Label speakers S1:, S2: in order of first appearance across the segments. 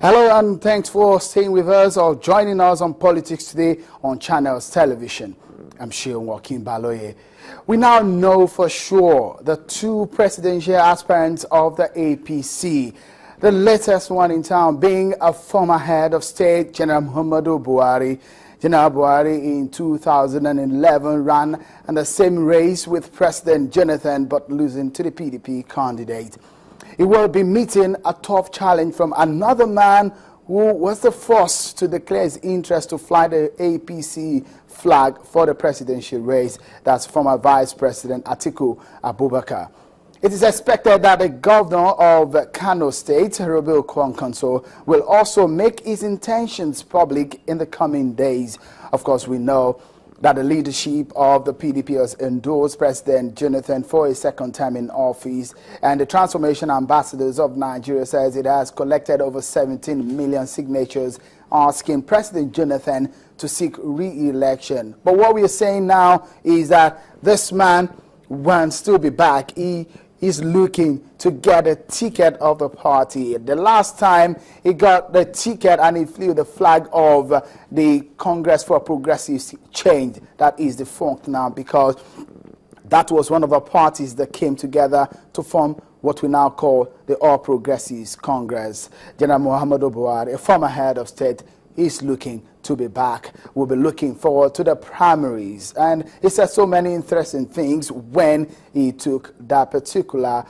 S1: Hello and thanks for staying with us or joining us on Politics Today on Channels Television. I'm Sheon Joaquin Baloye. We now know for sure the two presidential aspirants of the APC. The latest one in town being a former head of state, General Muhammadu Buhari. General Buhari in 2011 ran in the same race with President Jonathan but losing to the PDP candidate. He will be meeting a tough challenge from another man who was the first to declare his interest to fly the APC flag for the presidential race. That's former Vice President Atiku Abubakar. It is expected that the governor of Kano State, Robil Kwankwaso, will also make his intentions public in the coming days. Of course, we know that the leadership of the PDP has endorsed President Jonathan for a second term in office, and the Transformation Ambassadors of Nigeria says it has collected over 17 million signatures asking President Jonathan to seek re-election. But what we are saying now is that this man wants to be back. He is looking to get a ticket of the party. The last time he got the ticket and he flew the flag of the Congress for Progressive Change, that is defunct now, because that was one of the parties that came together to form what we now call the All Progressives Congress. General Muhammadu Buhari, a former head of state, is looking to be back. We'll be looking forward to the primaries. And he said so many interesting things when he took that particular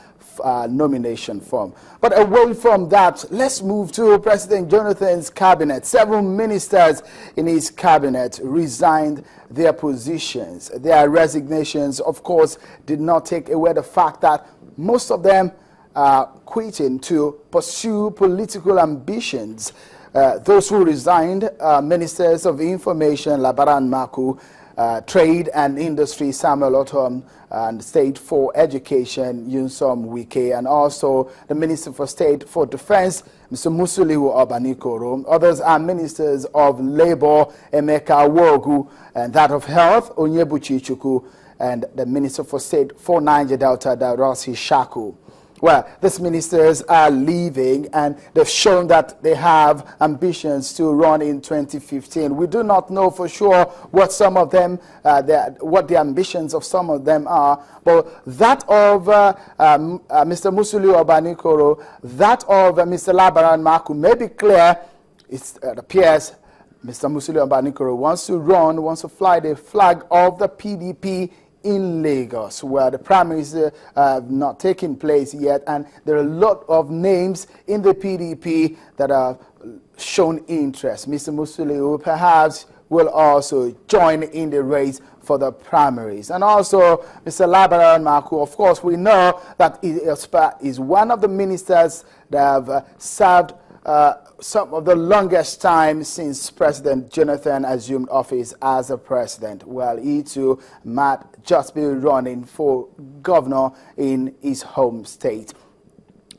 S1: nomination form. But away from that, let's move to President Jonathan's cabinet. 7 ministers in his cabinet resigned their positions. Their resignations, of course, did not take away the fact that most of them are quitting to pursue political ambitions. Those who resigned, Ministers of Information, Labaran Maku, Trade and Industry, Samuel Otom, and State for Education, Yunsom Wike, and also the Minister for State for Defense, Mr. Musulihu Obanikoro. Others are Ministers of Labor, Emeka Wogu, and that of Health, Onyebuchi Chukwu, and the Minister for State for Niger Delta, Darossi Shaku. Well, these ministers are leaving, and they've shown that they have ambitions to run in 2015. We do not know for sure what some of them, what the ambitions of some of them are, but that of Mr. Musuli Obanikoro, that of Mr. Labaran Maku may be clear. It appears Mr. Musuli Obanikoro wants to fly the flag of the PDP in Lagos, where the primaries have not taken place yet, and there are a lot of names in the PDP that have shown interest. Mr. Musuli perhaps will also join in the race for the primaries. And also Mr. Labaran Maku, of course, we know that he is one of the ministers that have served some of the longest time since President Jonathan assumed office as a president. Well, he too might just be running for governor in his home state.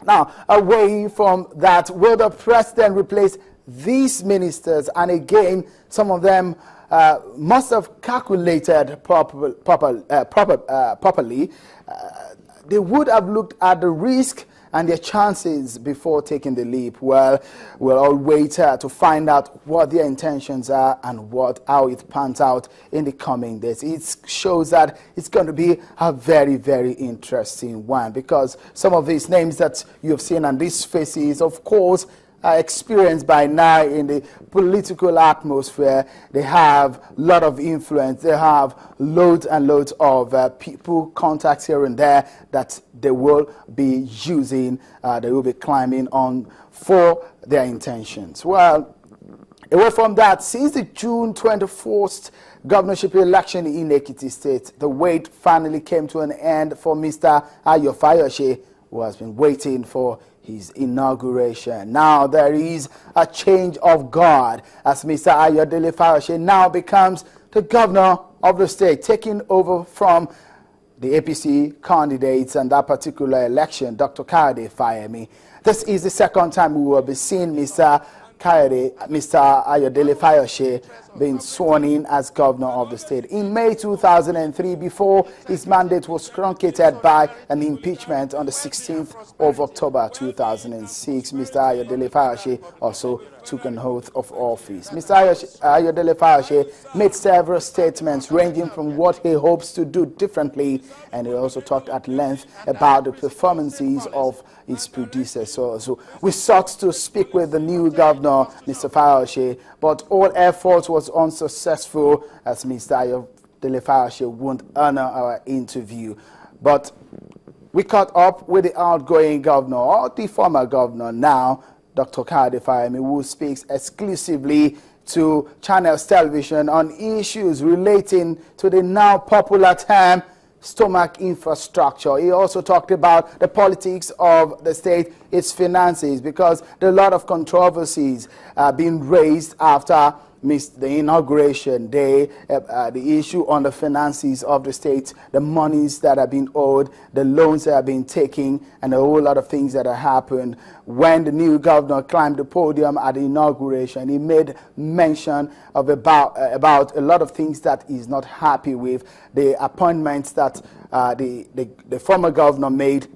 S1: Now, away from that, will the president replace these ministers? And again, some of them must have calculated properly. They would have looked at the risk and their chances before taking the leap. Well, we'll all wait to find out what their intentions are and how it pans out in the coming days. It shows that it's going to be a very, very interesting one, because some of these names that you've seen and these faces, of course, are experienced by now in the political atmosphere. They have a lot of influence. They have loads and loads of people, contacts here and there that they will be using, they will be climbing on for their intentions. Well, away from that, since the June 24th governorship election in Ekiti State, the wait finally came to an end for Mr. Kayode Fayemi, who has been waiting for his inauguration. Now there is a change of guard as Mr. Kayode Fayemi now becomes the governor of the state, taking over from the APC candidates and that particular election, Dr. Kayode Fayemi. This is the second time we will be seeing Mr. Kayode, Mr. Kayode Fayemi, been sworn in as governor of the state. In May 2003, before his mandate was truncated by an impeachment on the 16th of October 2006, Mr. Kayode Fayemi also took an oath of office. Mr. Kayode Fayemi made several statements ranging from what he hopes to do differently, and he also talked at length about the performances of his predecessors. So we sought to speak with the new governor, Mr. Fayemi, but all efforts was unsuccessful as Mr. Kayode Fayemi won't honor our interview. But we caught up with the outgoing governor, or the former governor now, Dr. Kayode Fayemi, who speaks exclusively to Channels Television on issues relating to the now popular term stomach infrastructure. He also talked about the politics of the state, its finances, because there are a lot of controversies being raised after the inauguration day, the issue on the finances of the state, the monies that are being owed, the loans that are being taken, and a whole lot of things that have happened. When the new governor climbed the podium at the inauguration, he made mention of about a lot of things that he's not happy with, the appointments that the former governor made,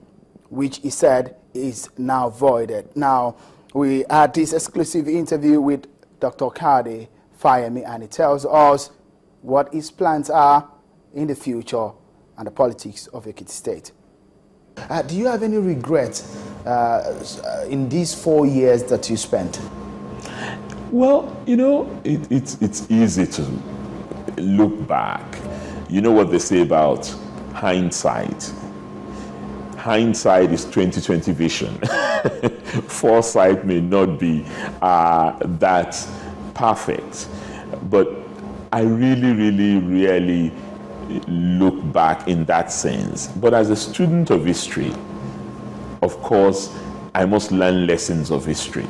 S1: which he said is now voided. Now, we had this exclusive interview with Dr. Kayode Fayemi, and he tells us what his plans are in the future and the politics of Ekiti State. Do you have any regrets in these 4 years that you spent?
S2: Well, you know, it's easy to look back. You know what they say about hindsight. Hindsight is 20/20 vision. Foresight may not be that perfect, but I really look back in that sense. But as a student of history, of course, I must learn lessons of history.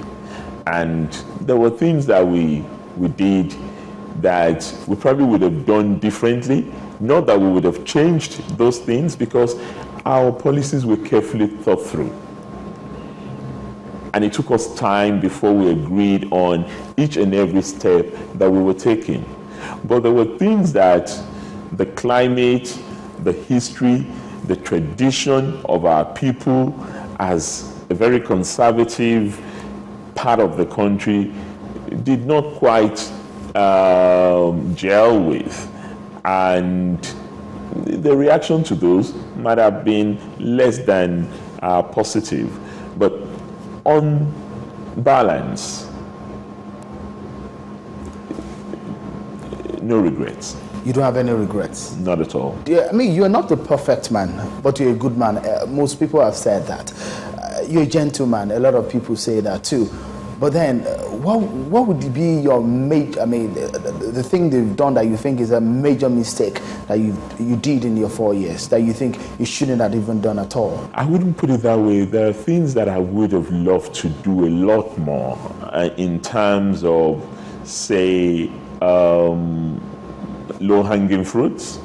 S2: And there were things that we did that we probably would have done differently. Not that we would have changed those things, because our policies were carefully thought through. And it took us time before we agreed on each and every step that we were taking. But there were things that the climate, the history, the tradition of our people as a very conservative part of the country did not quite gel with. And the reaction to those might have been less than positive. But on balance, no regrets.
S1: You don't have any regrets?
S2: Not at all.
S1: Yeah, I mean, you're not the perfect man, but you're a good man. Most people have said that. You're a gentleman. A lot of people say that too. But then, what would be your major, I mean, the thing they've done that you think is a major mistake that you did in your 4 years, that you think you shouldn't have even done at all?
S2: I wouldn't put it that way. There are things that I would have loved to do a lot more in terms of, say, low-hanging fruits.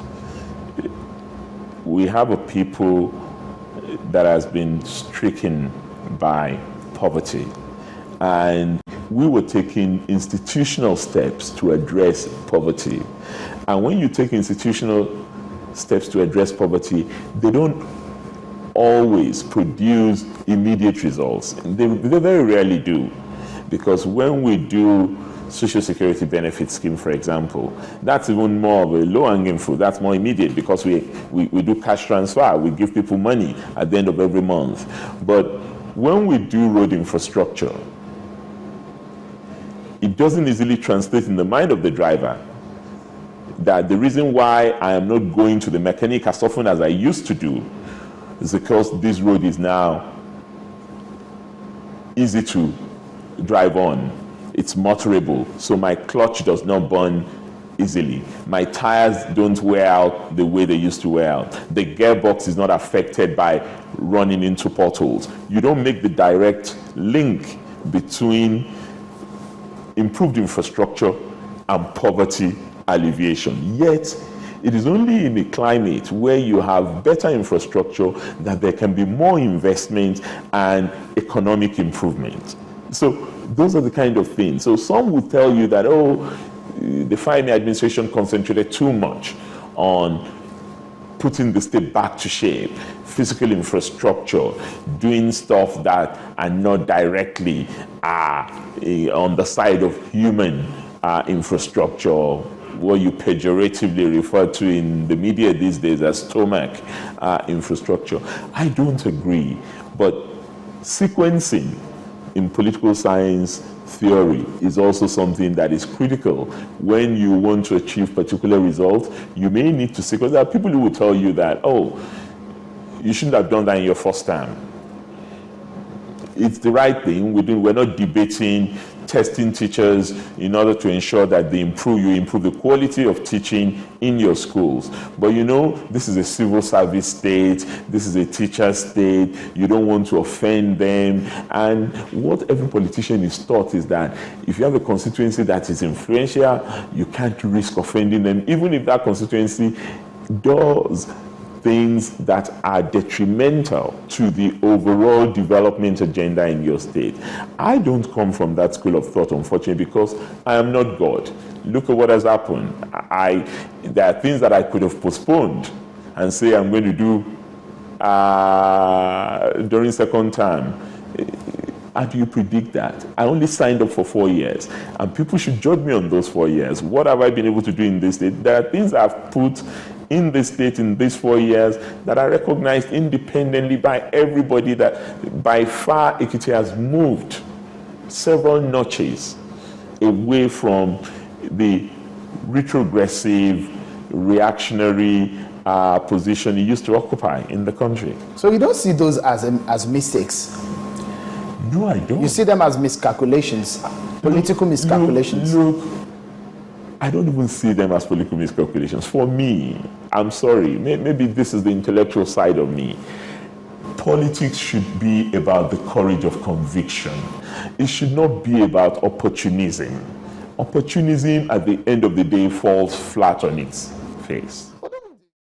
S2: We have a people that has been stricken by poverty. And we were taking institutional steps to address poverty. And when you take institutional steps to address poverty, they don't always produce immediate results. They very rarely do. Because when we do Social Security Benefit Scheme, for example, that's even more of a low-hanging fruit. That's more immediate because we do cash transfer. We give people money at the end of every month. But when we do road infrastructure, it doesn't easily translate in the mind of the driver that the reason why I am not going to the mechanic as often as I used to do is because this road is now easy to drive on. It's motorable, so my clutch does not burn easily. My tires don't wear out the way they used to wear out. The gearbox is not affected by running into potholes. You don't make the direct link between improved infrastructure and poverty alleviation. Yet, it is only in a climate where you have better infrastructure that there can be more investment and economic improvement. So those are the kind of things. So some will tell you that, oh, the Fayemi administration concentrated too much on putting the state back to shape, physical infrastructure, doing stuff that are not directly on the side of human infrastructure, what you pejoratively refer to in the media these days as stomach infrastructure. I don't agree, but sequencing in political science theory is also something that is critical. When you want to achieve particular results, you may need to sequence. There are people who will tell you that, oh, you shouldn't have done that in your first term. It's the right thing. We're not debating testing teachers in order to ensure that you improve the quality of teaching in your schools. But you know, this is a civil service state, this is a teacher state, you don't want to offend them. And what every politician is taught is that if you have a constituency that is influential, you can't risk offending them, even if that constituency does things that are detrimental to the overall development agenda in your state. I don't come from that school of thought, unfortunately, because I am not God. Look at what has happened. There are things that I could have postponed and say I'm going to do during second term. How do you predict that? I only signed up for 4 years, and people should judge me on those 4 years. What have I been able to do in this state? There are things I've put in this state in these 4 years that are recognized independently by everybody, that by far Ekiti has moved several notches away from the retrogressive, reactionary position it used to occupy in the country.
S1: So you don't see those as mistakes?
S2: No, I don't.
S1: You see them as miscalculations, political miscalculations?
S2: Look, I don't even see them as political miscalculations. For me, I'm sorry, maybe this is the intellectual side of me. Politics should be about the courage of conviction. It should not be about opportunism. Opportunism, at the end of the day, falls flat on its face.